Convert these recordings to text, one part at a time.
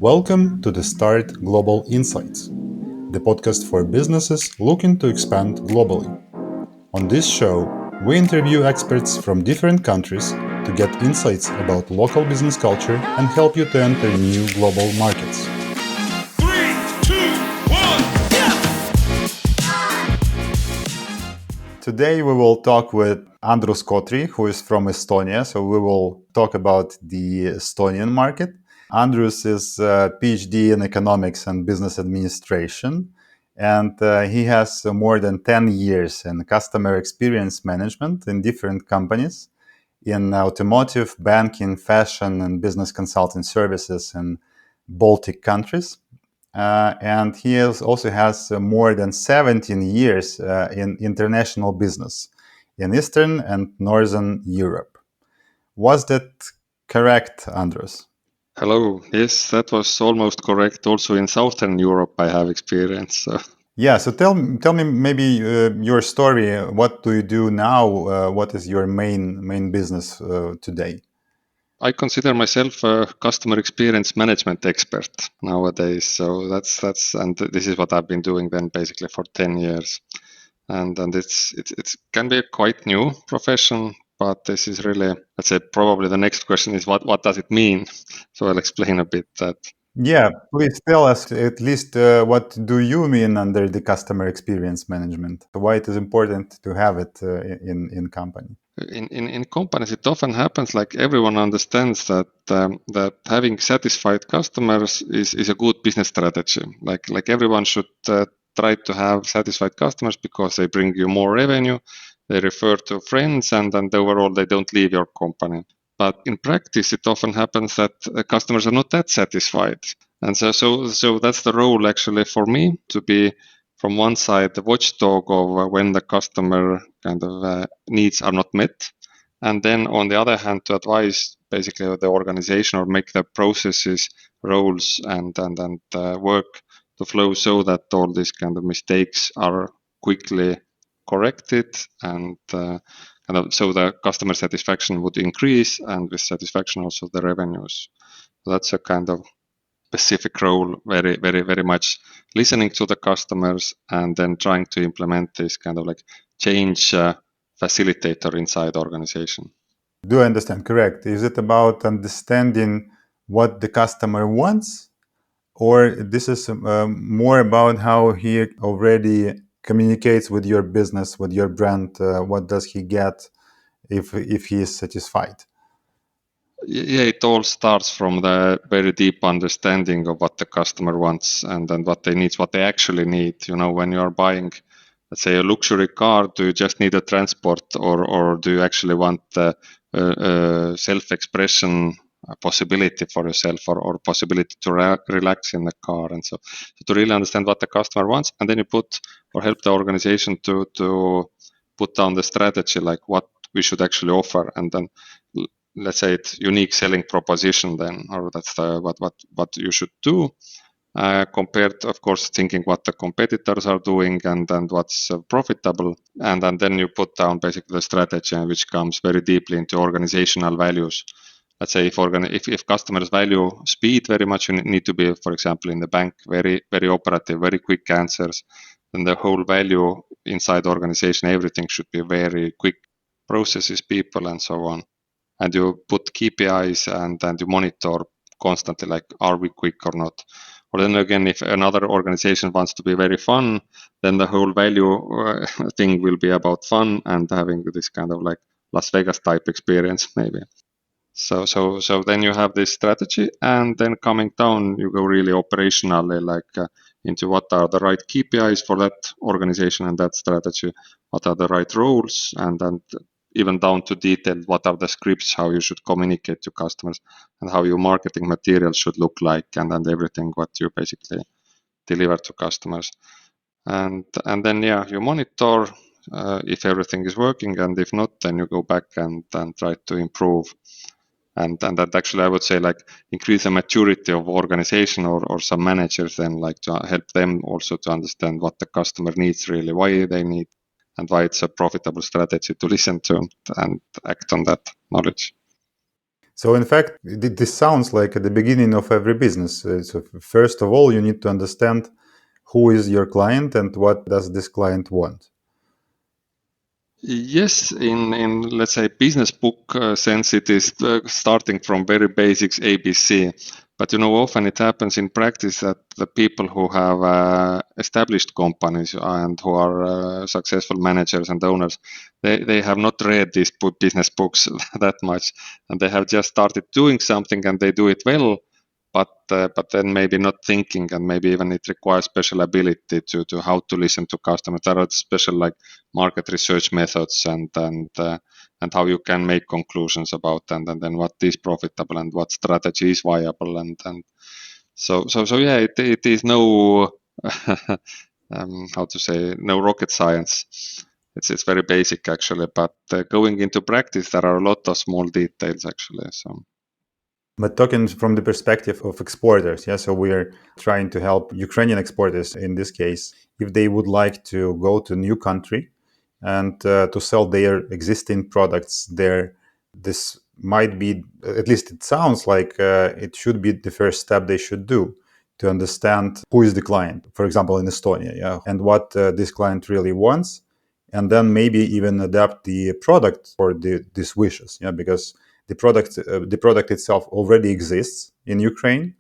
Welcome to the Start Global Insights, the podcast for businesses looking to expand globally. On this show, we interview experts from different countries to get insights about local business culture and help you to enter new global markets. 3, 2, 1, yeah! Today we will talk with Andrus Kotri, who is from Estonia. So we will talk about the Estonian market. Andrus is a PhD in economics and business administration, and he has more than 10 years in customer experience management in different companies in automotive, banking, fashion, and business consulting services in Baltic countries. And he also has more than 17 years in international business in Eastern and Northern Europe. Was that correct, Andrus? Hello. Yes, that was almost correct. Also in Southern Europe, I have experience. Yeah, so tell me maybe your story. What do you do now? What is your main business today? I consider myself a customer experience management expert nowadays. So that's and this is what I've been doing then basically for 10 years. And it can be a quite new profession, but this is really, let's say, probably the next question is what does it mean? So I'll explain a bit that. Yeah, please tell us at least what do you mean under the customer experience management? Why it is important to have it in company? In companies, it often happens like everyone understands that having satisfied customers is a good business strategy. Like everyone should try to have satisfied customers because they bring you more revenue, they refer to friends, and overall they don't leave your company. But in practice, it often happens that customers are not that satisfied, and so that's the role actually for me to be, from one side, the watchdog of when the customer kind of needs are not met, and then on the other hand, to advise basically the organization or make the processes, roles, and work to flow so that all these kind of mistakes are quickly corrected and so the customer satisfaction would increase, and with satisfaction also the revenues. So that's a kind of specific role, very much listening to the customers and then trying to implement this kind of like change facilitator inside the organization. Do I understand correct? Is it about understanding what the customer wants, or this is more about how he already communicates with your business, with your brand? What does he get if he is satisfied? Yeah, it all starts from the very deep understanding of what the customer wants and what they need, what they actually need. You know, when you are buying, let's say, a luxury car, do you just need a transport, or do you actually want self-expression possibility for yourself, or possibility to relax in the car? And so to really understand what the customer wants, and then you put or help the organization to put down the strategy, like what we should actually offer, and then let's say it's unique selling proposition then, or that's what you should do. Compared, of course, thinking what the competitors are doing and what's profitable, and then you put down basically the strategy, which comes very deeply into organizational values. Let's say if customers value speed very much, you need to be, for example, in the bank, very operative, very quick answers. Then the whole value inside the organization, everything should be very quick, processes, people, and so on. And you put KPIs and you monitor constantly, like, are we quick or not? Or then again, if another organization wants to be very fun, then the whole value thing will be about fun and having this kind of like Las Vegas type experience maybe. So then you have this strategy, and then coming down, you go really operationally, like into what are the right KPIs for that organization and that strategy, what are the right roles, and then even down to detail, what are the scripts, how you should communicate to customers, and how your marketing material should look like, and everything what you basically deliver to customers. And then you monitor if everything is working, and if not, then you go back and try to improve. And that actually, I would say, like, increase the maturity of organization or some managers, then like to help them also to understand what the customer needs really, why they need, and why it's a profitable strategy to listen to and act on that knowledge. So in fact, this sounds like at the beginning of every business. So first of all, you need to understand who is your client and what does this client want. Yes, in let's say business book sense, it is starting from very basics ABC. But often it happens in practice that the people who have established companies and who are successful managers and owners, they have not read these business books that much, and they have just started doing something and they do it well, but then maybe not thinking, and maybe even it requires special ability to how to listen to customers. There are special like market research methods and how you can make conclusions about and then what is profitable and what strategy is viable and so yeah, it is no how to say, no rocket science. It's very basic actually, but going into practice there are a lot of small details actually. So But talking from the perspective of exporters, yeah, so we're trying to help Ukrainian exporters in this case, if they would like to go to a new country and to sell their existing products there, this might be, at least it sounds like it should be the first step they should do to understand who is the client, for example, in Estonia, yeah, and what this client really wants, and then maybe even adapt the product for these wishes, yeah, because the product itself already exists in Ukraine,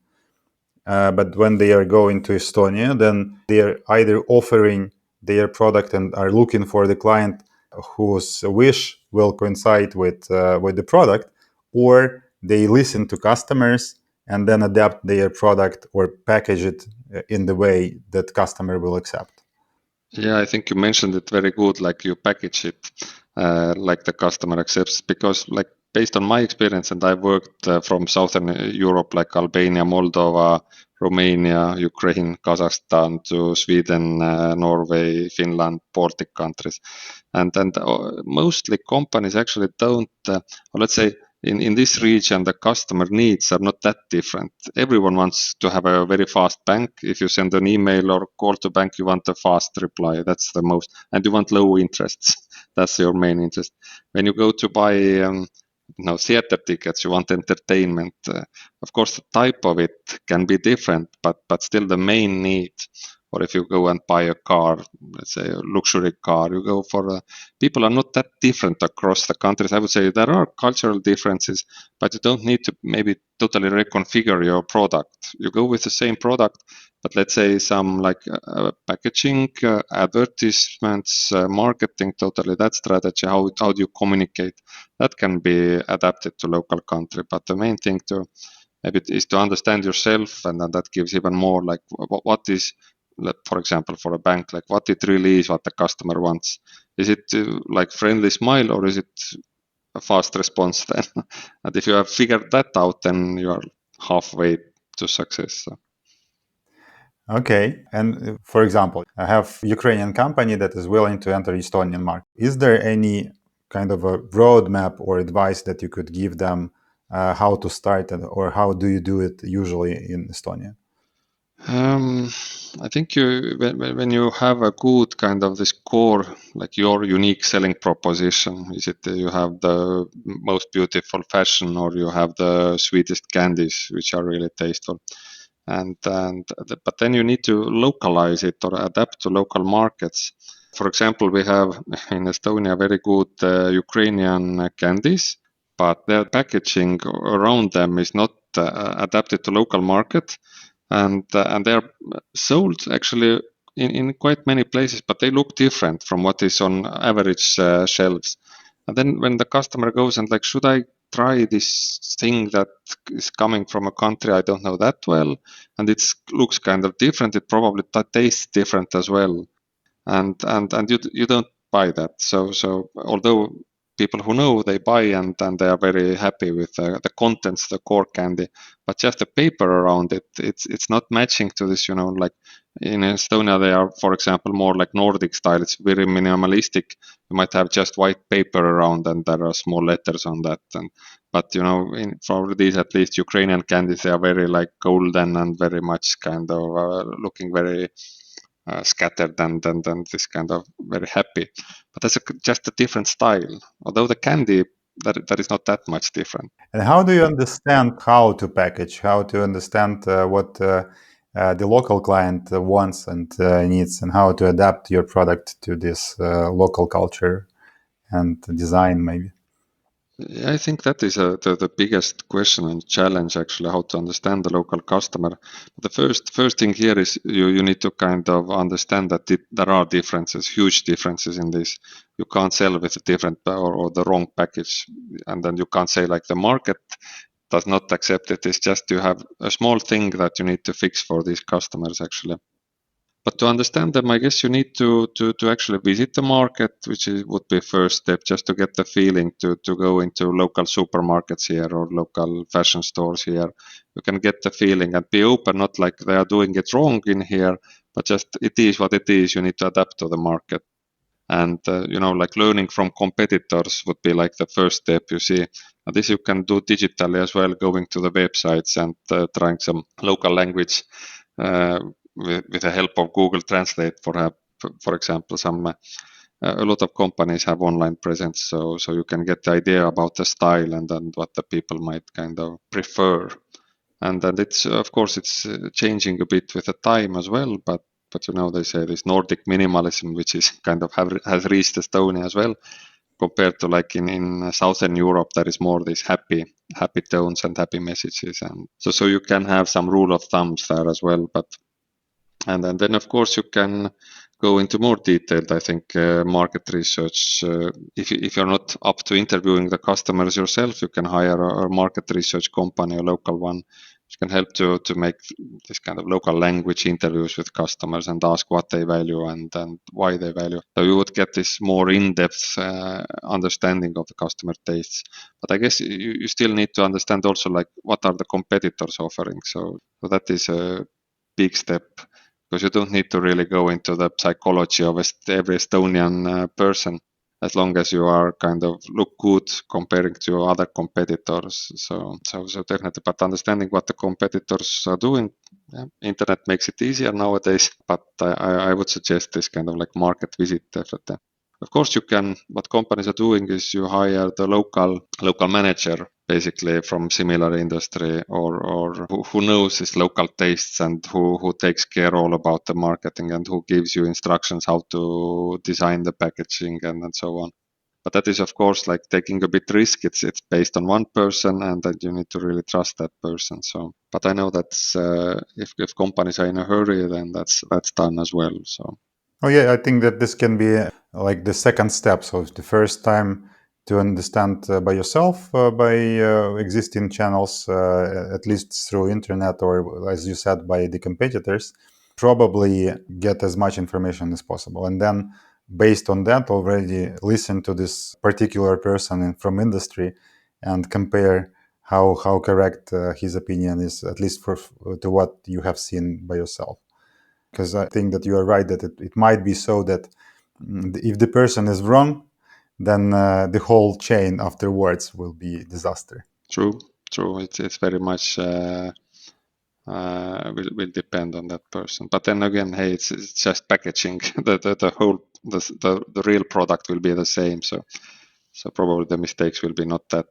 but when they are going to Estonia, then they are either offering their product and are looking for the client whose wish will coincide with the product, or they listen to customers and then adapt their product or package it in the way that customer will accept. yeah, I think you mentioned it very good. Like you package it like the customer accepts, because like based on my experience, and I've worked from Southern Europe, like Albania, Moldova, Romania, Ukraine, Kazakhstan, to Sweden, Norway, Finland, Baltic countries, and mostly companies actually don't, or let's say in this region, the customer needs are not that different. Everyone wants to have a very fast bank. If you send an email or call to bank, you want a fast reply. That's the most, and you want low interests. That's your main interest. When you go to buy theater tickets, you want entertainment. Of course, the type of it can be different, but still the main need. Or if you go and buy a car, let's say a luxury car, you go for people are not that different across the countries. I would say there are cultural differences, but you don't need to maybe totally reconfigure your product. You go with the same product, but let's say some like packaging, advertisements, marketing, totally that strategy. How do you communicate? That can be adapted to local country, but the main thing to maybe is to understand yourself, and then that gives even more like what is, for example, for a bank, like what it really is, what the customer wants. Is it like friendly smile, or is it a fast response then? And if you have figured that out, then you are halfway to success. So. Okay. And for example, I have Ukrainian company that is willing to enter Estonian market. Is there any kind of a roadmap or advice that you could give them how to start it, or how do you do it usually in Estonia? I think when you have a good kind of this core, like your unique selling proposition, is it you have the most beautiful fashion, or you have the sweetest candies, which are really tasteful, but then you need to localize it or adapt to local markets. For example, we have in Estonia very good Ukrainian candies, but their packaging around them is not adapted to local market, and they are sold actually in quite many places, but they look different from what is on average shelves. And then when the customer goes and like, should I try this thing that is coming from a country I don't know that well, and it looks kind of different, it probably tastes different as well, and you don't buy that. So although people who know, they buy, and they are very happy with the contents, the core candy, but just the paper around it, it's not matching to this. Like in Estonia, they are, for example, more like Nordic style. It's very minimalistic. You might have just white paper around, and there are small letters on that. But for these, at least Ukrainian candies, they are very like golden and very much kind of looking very scattered and this kind of very happy. But that's just a different style. Although the candy that is not that much different. And how do you understand how to package, how to understand what the local client wants and needs, and how to adapt your product to this local culture and design, maybe? I think that is the biggest question and challenge, actually, how to understand the local customer. The first thing here is you need to kind of understand that there are differences, huge differences in this. You can't sell with a different or the wrong package, and then you can't say like the market does not accept it. It's just you have a small thing that you need to fix for these customers, actually. But to understand them, I guess you need to actually visit the market, which would be first step, just to get the feeling to go into local supermarkets here or local fashion stores here. You can get the feeling and be open, not like they are doing it wrong in here, but just it is what it is. You need to adapt to the market. And like learning from competitors would be like the first step, you see. And this you can do digitally as well, going to the websites and trying some local language uh, with the help of Google Translate. For example, a lot of companies have online presence, so you can get the idea about the style and then what the people might kind of prefer. And then it's of course it's changing a bit with the time as well, but they say this Nordic minimalism, which is kind of has reached Estonia as well, compared to like in Southern Europe, there is more these happy tones and happy messages, and so you can have some rule of thumbs there as well. But and then of course you can go into more detailed, I think, market research. If you're not up to interviewing the customers yourself, you can hire a market research company, a local one, which can help to make this kind of local language interviews with customers and ask what they value and why they value. So you would get this more in-depth understanding of the customer tastes. But I guess you still need to understand also like what are the competitors offering. So that is a big step, because you don't need to really go into the psychology of every Estonian person, as long as you are kind of look good comparing to other competitors. So definitely, but understanding what the competitors are doing, yeah, internet makes it easier nowadays. But I would suggest this kind of like market visit effort. Of course, what companies are doing is you hire the local manager, basically from similar industry or who knows his local tastes and who takes care all about the marketing and who gives you instructions how to design the packaging and so on. But that is of course like taking a bit risk. It's based on one person, and that you need to really trust that person. So, but I know that's if companies are in a hurry, then that's done as well. So. Oh yeah, I think that this can be like the second step. So the first time to understand by yourself, by existing channels, at least through internet, or as you said, by the competitors, probably get as much information as possible. And then based on that, already listen to this particular person from industry and compare how correct his opinion is, at least to what you have seen by yourself. Because I think that you are right that it might be so that if the person is wrong, then the whole chain afterwards will be disaster. True. It's very much will depend on that person. But then again, hey, it's just packaging. The whole the real product will be the same. So probably the mistakes will be not that.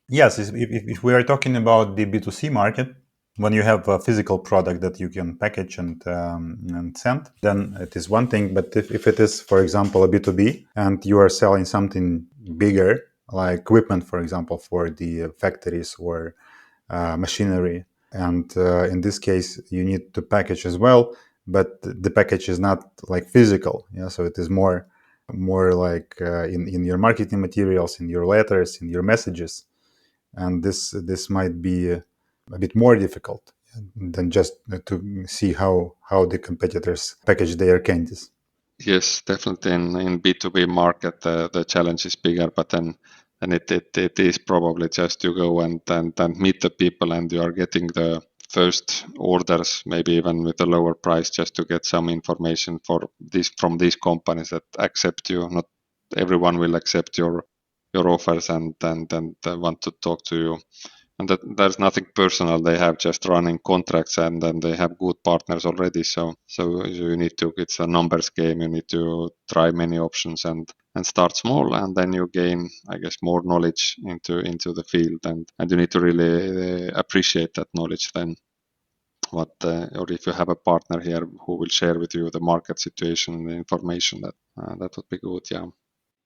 Yes, if we are talking about the B2C market, when you have a physical product that you can package and send, then it is one thing. But if it is, for example, a B2B and you are selling something bigger, like equipment, for example, for the factories or machinery, and in this case, you need to package as well, but the package is not like physical. Yeah, so it is more like in your marketing materials, in your letters, in your messages, and this might be a bit more difficult than just to see how the competitors package their candies. Yes, definitely in B2B market, the challenge is bigger, but then and it is probably just you go and meet the people, and you are getting the first orders, maybe even with a lower price, just to get some information from these companies that accept you. Not everyone will accept your offers and want to talk to you. and that there's nothing personal. They have just running contracts, and then they have good partners already. So you need to, it's a numbers game. You need to try many options and start small, and then you gain, I guess, more knowledge into the field, and you need to really appreciate that knowledge then. What or if you have a partner here who will share with you the market situation and the information, that would be good. Yeah.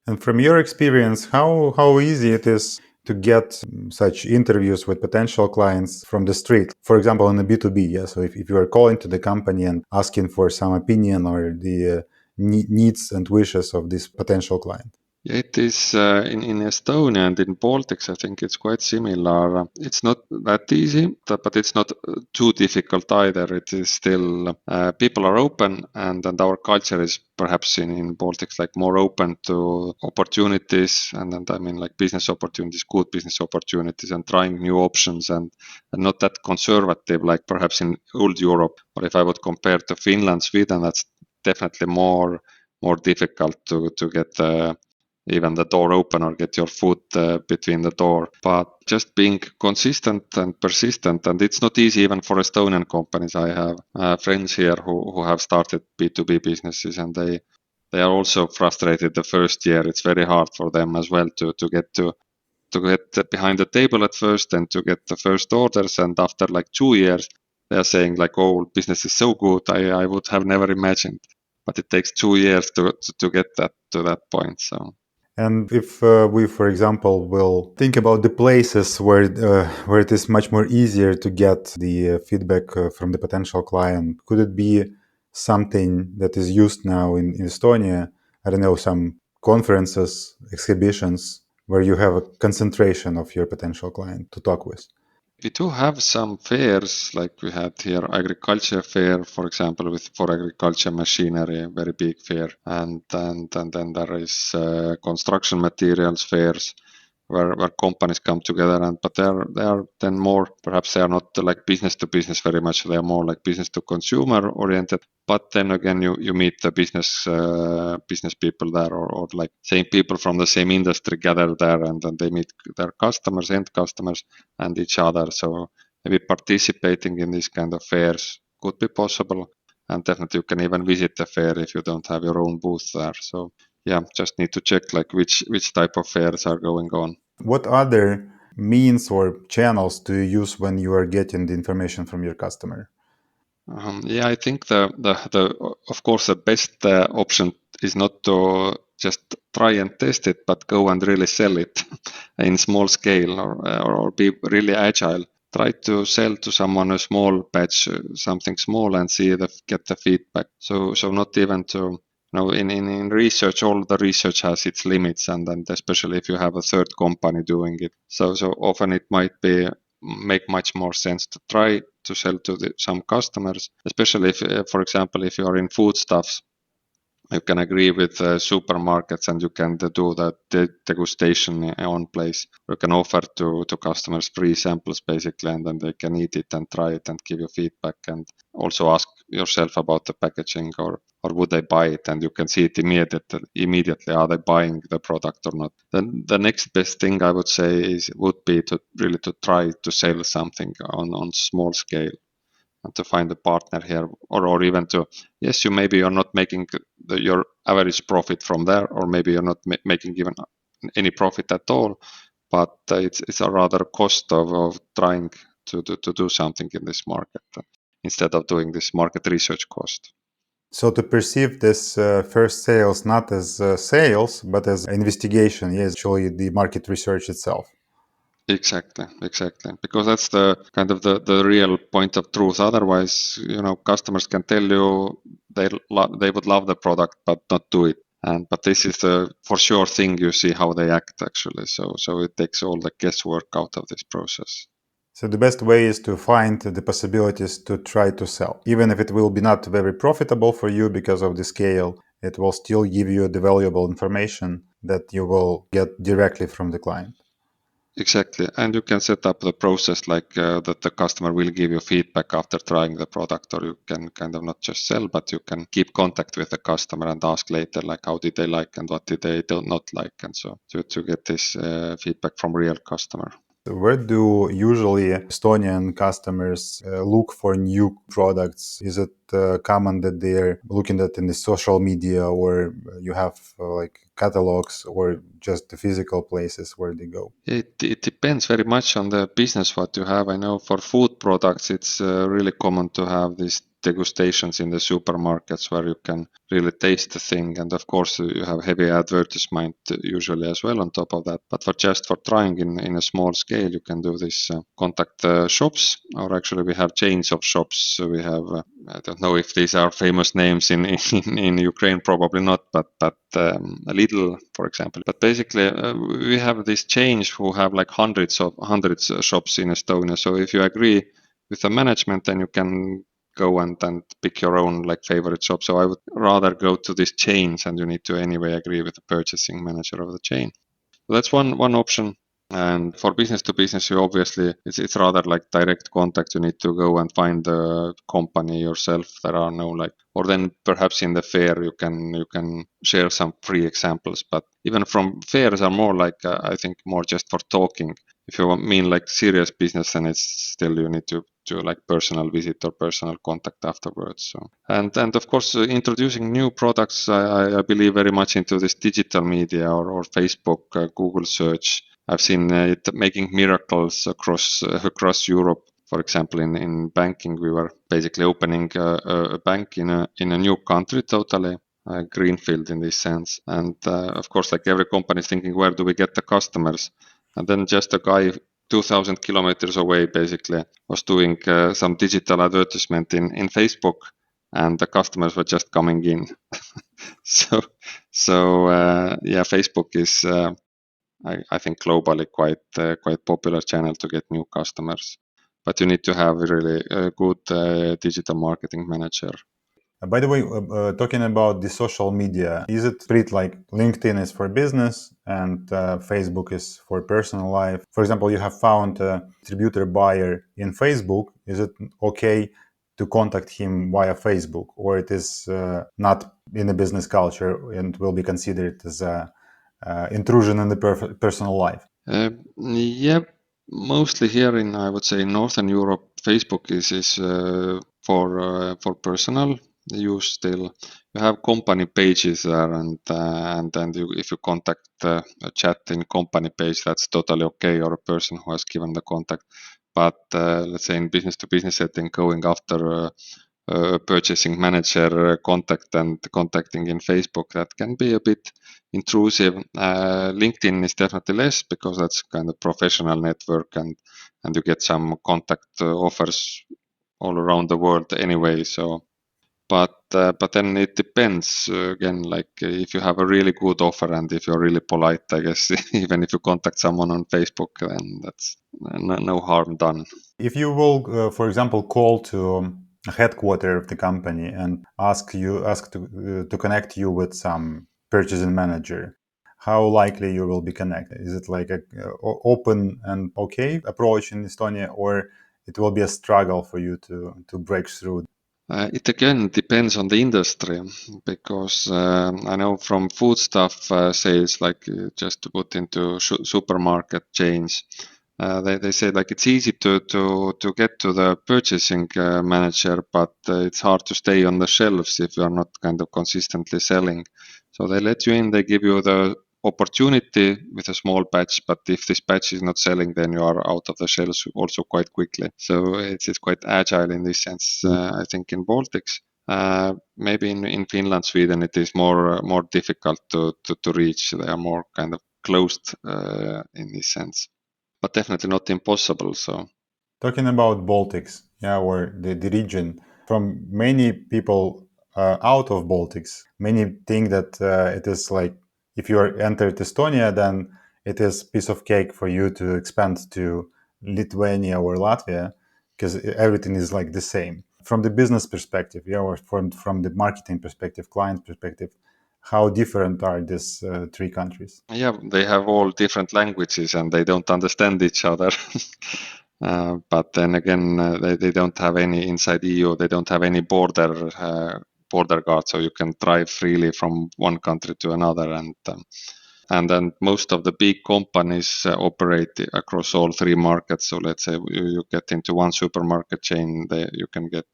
And from your experience, how easy it is to get such interviews with potential clients from the street? For example, in a B2B, yeah. So if you are calling to the company and asking for some opinion or the needs and wishes of this potential client. Yeah, it is in Estonia and in Baltics. I think it's quite similar. It's not that easy, but it's not too difficult either. It is still people are open, and our culture is perhaps in Baltics like more open to opportunities, and I mean like business opportunities, good business opportunities, and trying new options, and not that conservative like perhaps in old Europe. But if I would compare to Finland, Sweden, that's definitely more difficult to get. Even the door open or get your foot between the door. But just being consistent and persistent, and it's not easy even for Estonian companies. I have friends here who have started B2B businesses, and they are also frustrated the first year. It's very hard for them as well to get behind the table at first and to get the first orders. And after like 2 years, they are saying like, "Oh, business is so good. I would have never imagined." But it takes 2 years to get that to that point. So. And if we, for example, will think about the places where it is much more easier to get the feedback from the potential client, could it be something that is used now in Estonia? I don't know, some conferences, exhibitions where you have a concentration of your potential client to talk with. We do have some fairs, like we had here agriculture fair, for example, for agriculture machinery, a very big fair, and then there is construction materials fairs where companies come together, but they are then more, perhaps they are not like business to business very much, they are more like business to consumer oriented. But then again, you meet the business people there, or like same people from the same industry gather there, and then they meet their customers, end customers, and each other. So maybe participating in these kind of fairs could be possible, and definitely you can even visit the fair if you don't have your own booth there. So yeah, just need to check like which type of fairs are going on. What other means or channels do you use when you are getting the information from your customer? Yeah, I think the of course the best option is not to just try and test it, but go and really sell it in small scale, or be really agile. Try to sell to someone a small batch, something small, and get the feedback. So not even to in research, all the research has its limits, and especially if you have a third company doing it. So often it might make much more sense to try to sell to some customers, especially if, for example, if you are in foodstuffs, you can agree with supermarkets, and you can do the degustation on place. You can offer to customers free samples basically, and then they can eat it and try it and give you feedback, and also ask yourself about the packaging, or would they buy it, and you can see it immediately are they buying the product or not. Then the next best thing I would say would be to really to try to sell something on small scale, and to find a partner here, or even to, yes, you're not making your average profit from there, or maybe you're not making even any profit at all, but it's a rather cost of trying to do something in this market, instead of doing this market research cost. So to perceive this first sales not as sales, but as investigation, yes, actually the market research itself. Exactly. Because that's the kind of the real point of truth. Otherwise, customers can tell you they would love the product, but not do it. But this is the for sure thing you see how they act actually. So it takes all the guesswork out of this process. So the best way is to find the possibilities to try to sell. Even if it will be not very profitable for you because of the scale, it will still give you the valuable information that you will get directly from the client. Exactly. And you can set up the process like that the customer will give you feedback after trying the product, or you can kind of not just sell, but you can keep contact with the customer and ask later, like how did they like and what did they not like, and so to get this feedback from real customer. Where do usually Estonian customers look for new products? Is it common that they're looking at in the social media, or you have like catalogs, or just the physical places where they go? It depends very much on the business what you have. I know for food products, it's really common to have these degustations in the supermarkets where you can really taste the thing. And of course, you have heavy advertisement usually as well on top of that. But for just for trying in a small scale, you can do this contact shops, or actually we have chains of shops. So we have, I don't know if these are famous names in Ukraine, probably not, but Lidl, for example. But basically, we have these chains who have like hundreds of shops in Estonia. So if you agree with the management, then you can go and pick your own like favorite shop. So I would rather go to these chains, and you need to anyway agree with the purchasing manager of the chain. So that's one option. And for business to business, you obviously it's rather like direct contact. You need to go and find the company yourself. There are no like, or then perhaps in the fair you can share some free examples. But even from fairs are more like I think more just for talking. If you mean like serious business, then it's still you need to like personal visit or personal contact afterwards. So and of course introducing new products, I believe very much into this digital media or Facebook, Google search. I've seen it making miracles across Europe. For example, in banking, we were basically opening a bank in a new country, totally greenfield in this sense. And of course, like every company is thinking, where do we get the customers? And then just a guy 2,000 kilometers away basically was doing some digital advertisement in Facebook, and the customers were just coming in. so yeah, Facebook is I think globally quite popular channel to get new customers, but you need to have a really good digital marketing manager. By the way, talking about the social media, is it split like LinkedIn is for business and Facebook is for personal life? For example, you have found a distributor buyer in Facebook. Is it okay to contact him via Facebook, or it is not in the business culture and will be considered as a intrusion in the personal life? Yeah, mostly here in I would say Northern Europe, Facebook is for personal use still. You have company pages there, and then if you contact a chat in company page, that's totally okay, or a person who has given the contact. But let's say in business to business setting, going after purchasing manager contact and contacting in Facebook, that can be a bit intrusive. LinkedIn is definitely less because that's kind of professional network, and you get some contact offers all around the world anyway. So, but then it depends again. Like if you have a really good offer and if you're really polite, I guess even if you contact someone on Facebook, then that's no harm done. If you will, for example, call to a headquarter of the company and ask to connect you with some purchasing manager, how likely you will be connected? Is it like a open and okay approach in Estonia, or it will be a struggle for you to break through? It again depends on the industry, because I know from foodstuff sales, like just to put into supermarket chains, they say like it's easy to get to the purchasing manager, but it's hard to stay on the shelves if you are not kind of consistently selling. So they let you in, they give you the opportunity with a small batch, but if this batch is not selling, then you are out of the shelves also quite quickly. So it's quite agile in this sense. I think in Baltics, maybe in Finland, Sweden, it is more difficult to reach. They are more kind of closed in this sense, but definitely not impossible. So Talking about Baltics, yeah, or the region, from many people out of Baltics, many think that it is like if you are entered Estonia, then it is piece of cake for you to expand to Lithuania or Latvia, because everything is like the same. From the business perspective, yeah, or from the marketing perspective, client perspective, how different are these three countries? yeah, they have all different languages and they don't understand each other. But then again, they don't have any inside EU. They don't have any border guard, so you can drive freely from one country to another. And and then most of the big companies operate across all three markets. So let's say you get into one supermarket chain, you can get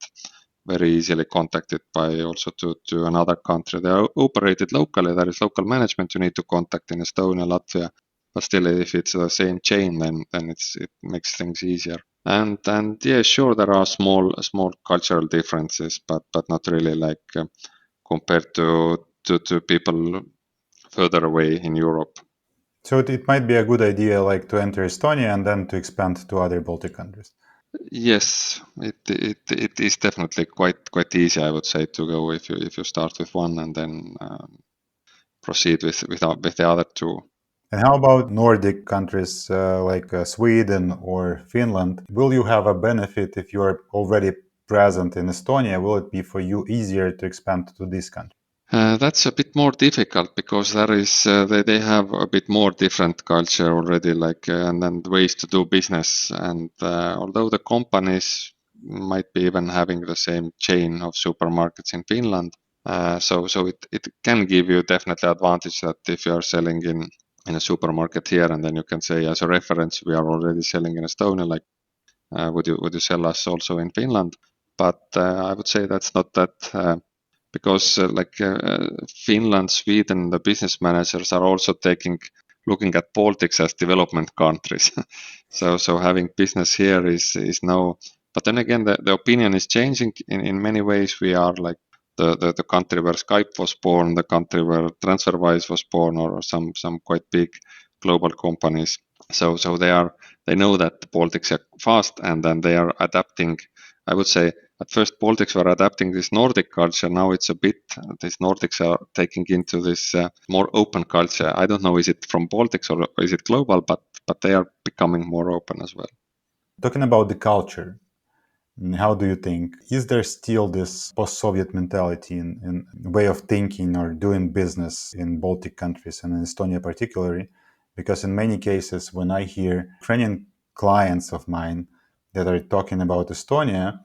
very easily contacted by also to another country. They are operated locally. There is local management you need to contact in Estonia, Latvia, but still, if it's the same chain, then it makes things easier. And yeah, sure, there are small cultural differences, but not really like compared to people further away in Europe. So it might be a good idea, like to enter Estonia and then to expand to other Baltic countries. Yes, it is definitely quite easy, I would say, to go if you start with one and then proceed with the other two. And how about Nordic countries like Sweden or Finland? Will you have a benefit if you are already present in Estonia? Will it be for you easier to expand to this country? That's a bit more difficult because there is they have a bit more different culture already, like and then ways to do business. And although the companies might be even having the same chain of supermarkets in Finland, so it can give you definitely advantage that if you are selling in a supermarket here, and then you can say as a reference, we are already selling in Estonia. Like, would you sell us also in Finland? But I would say that's not that. Because Finland, Sweden, the business managers are also looking at Baltics as development countries. so having business here is no. But then again, the opinion is changing in many ways. We are like the country where Skype was born, the country where TransferWise was born, or some quite big global companies. So they know that the Baltics are fast, and then they are adapting. I would say at first Baltics were adapting this Nordic culture. Now it's a bit these Nordics are taking into this more open culture. I don't know, is it from Baltics or is it global, but they are becoming more open as well. Talking about the culture, how do you think? Is there still this post-Soviet mentality in way of thinking or doing business in Baltic countries and in Estonia particularly? Because in many cases, when I hear Ukrainian clients of mine that are talking about Estonia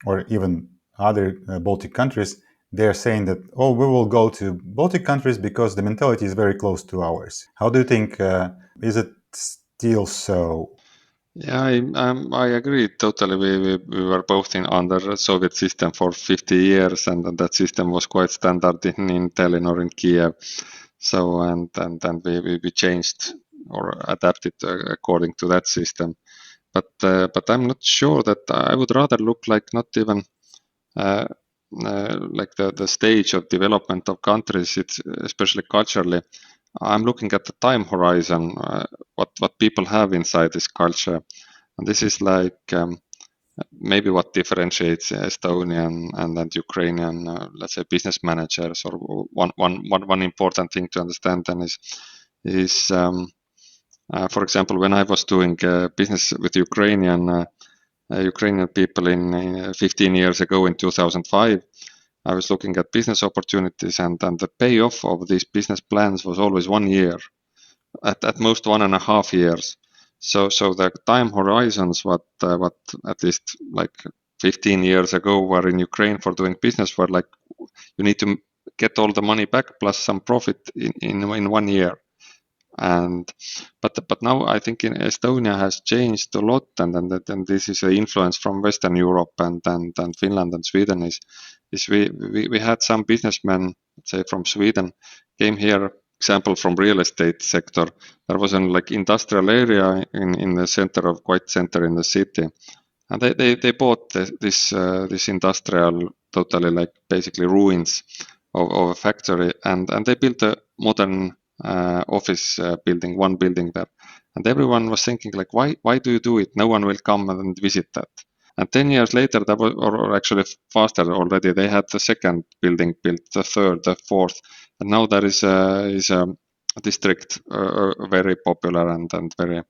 or even other Baltic countries, they're saying that, oh, we will go to Baltic countries because the mentality is very close to ours. How do you think, is it still so? Yeah, I agree totally. We were both in under Soviet system for 50 years, and that system was quite standard in Tallinn or in Kiev. So and we changed or adapted according to that system. But I'm not sure that I would rather look like not even uh, like the stage of development of countries. It's especially culturally. I'm looking at the time horizon, what people have inside this culture, and this is like maybe what differentiates Estonian and Ukrainian, let's say, business managers. Or one important thing to understand then is for example, when I was doing business with Ukrainian people in 15 years ago in 2005. I was looking at business opportunities, and the payoff of these business plans was always 1 year, at most 1.5 years. So the time horizons what at least like 15 years ago were in Ukraine for doing business were like you need to get all the money back plus some profit in 1 year. And but now I think in Estonia has changed a lot, and this is the influence from Western Europe and Finland and Sweden is we had some businessmen, let's say from Sweden, came here. Example from real estate sector, there was an like industrial area in the center of quite center in the city, and they bought this industrial totally like basically ruins of a factory, and they built a modern office building, one building there, and everyone was thinking like, why do you do it? No one will come and visit that. And 10 years later, that was, or actually faster already, they had the second building built, the third, the fourth, and now there is a district, very popular and very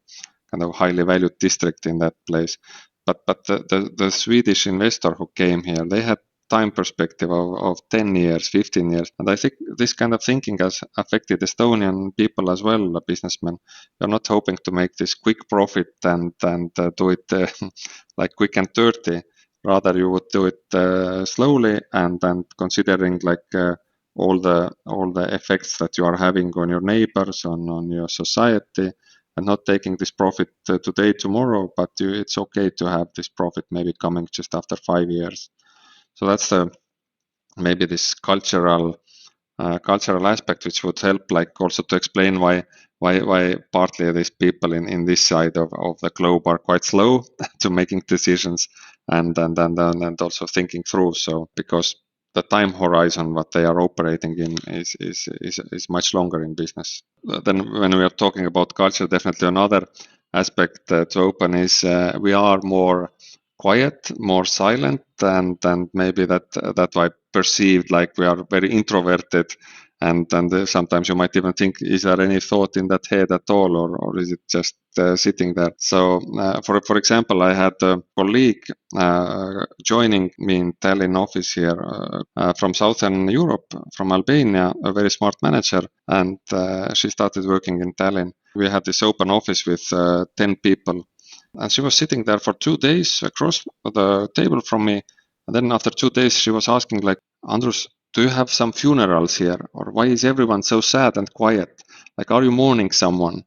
kind of highly valued district in that place. But the Swedish investor who came here, they had time perspective of 10 years, 15 years. And I think this kind of thinking has affected Estonian people as well, the businessmen. You're not hoping to make this quick profit and do it like quick and dirty. Rather, you would do it slowly and considering like all the effects that you are having on your neighbors, on your society, and not taking this profit today, tomorrow, but it's okay to have this profit maybe coming just after 5 years. So that's the maybe this cultural aspect, which would help like also to explain why partly these people in this side of the globe are quite slow to making decisions and also thinking through. So because the time horizon what they are operating in is much longer in business. Then when we are talking about culture, definitely another aspect to open is we are more quiet, more silent, and maybe that why perceived like we are very introverted, and sometimes you might even think, is there any thought in that head at all, or is it just sitting there? So for example, I had a colleague joining me in Tallinn office here from Southern Europe, from Albania, a very smart manager, and she started working in Tallinn. We had this open office with 10 people, and she was sitting there for 2 days across the table from me. And then after 2 days, she was asking like, Andrus, do you have some funerals here? Or why is everyone so sad and quiet? Like, are you mourning someone?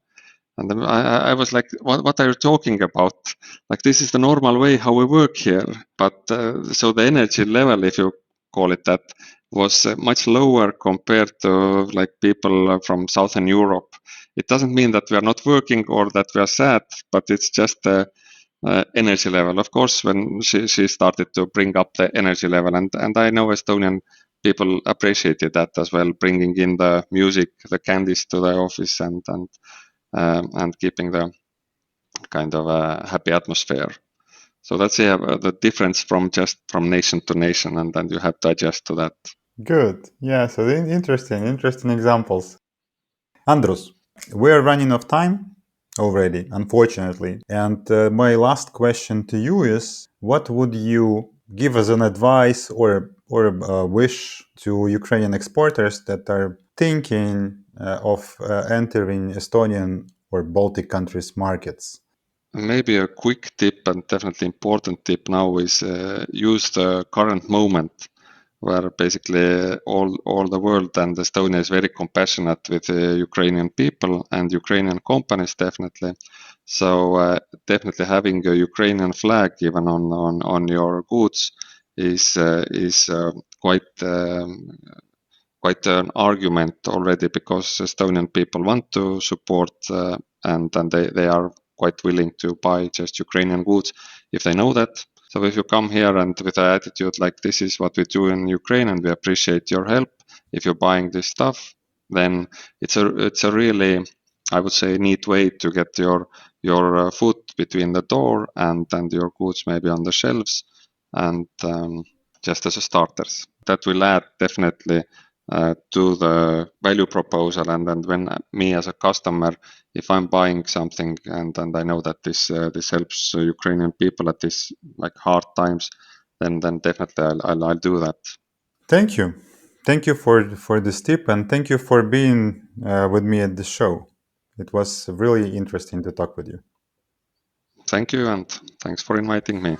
And then I was like, what are you talking about? Like, this is the normal way how we work here. But so the energy level, if you call it that, was much lower compared to like people from Southern Europe. It doesn't mean that we are not working or that we are sad, but it's just the energy level. Of course, when she started to bring up the energy level, and I know Estonian people appreciated that as well, bringing in the music, the candies to the office, and keeping the kind of a happy atmosphere. So that's the difference from just from nation to nation, and then you have to adjust to that. Good. Yeah, so interesting examples. Andrus, we're running out of time already, unfortunately. And my last question to you is, what would you give as an advice or a wish to Ukrainian exporters that are thinking of entering Estonian or Baltic countries markets? Maybe a quick tip and definitely important tip now is use the current moment where basically all the world and Estonia is very compassionate with Ukrainian people and Ukrainian companies definitely. So definitely having a Ukrainian flag even on your goods is quite an argument already, because Estonian people want to support and they are quite willing to buy just Ukrainian goods if they know that. So if you come here and with an attitude like this is what we do in Ukraine and we appreciate your help, if you're buying this stuff, then it's a really, I would say, neat way to get your foot between the door and your goods maybe on the shelves, and just as a starters. That will add definitely to the value proposal, and then when me as a customer, if I'm buying something and I know that this helps Ukrainian people at this like hard times, then definitely I'll do that. Thank you. Thank you for this tip, and thank you for being with me at the show. It was really interesting to talk with you. Thank you, and thanks for inviting me.